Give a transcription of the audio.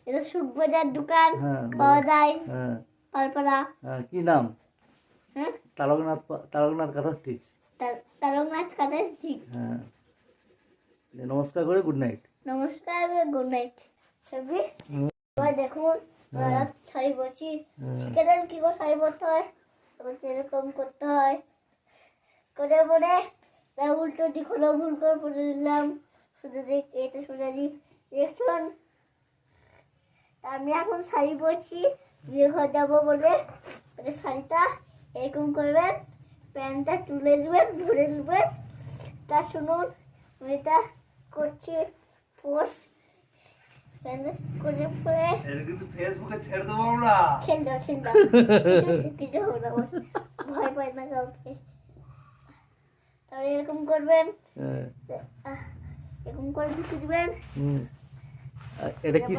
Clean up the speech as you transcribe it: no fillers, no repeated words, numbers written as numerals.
এটা সুখবাজার দোকান পাওয়া যায় পালপাড়া। কি নাম? হ্যাঁ, তারকনাথ কাঁথা স্টিচ। তারকনাথ কাঁথা স্টিচ। হ্যাঁ, নমস্কার করে গুড নাইট। নমস্কার, গুড নাইট। সবই এবার দেখুন শাড়ি পরছি, শিখেলেন কি করে শাড়ি পরতে হয়, এরকম করতে হয় করে পরে উল্টো দিক হলো, ভুল করে পরে দিলাম, সোজা দিক এটা সোজা দিক দেখুন। আমি এখন শাড়ি পরছি, বিয়ে ঘর যাবো বলে। শাড়িটা এরকম করবেন, প্যান্টটা তুলে দেবেন, ভরে দেবেন। তা শুনুন, এটা করছি পোস্ট করে পরে ফেসবুকে ছেড়ে দেবো আমরা। ছেড়ে দাও কিছু হবে না, ভয় পাই না কাউকে। তাহলে এরকম করবেন, এরকম করে ঢুকে দিবেন। এটা কি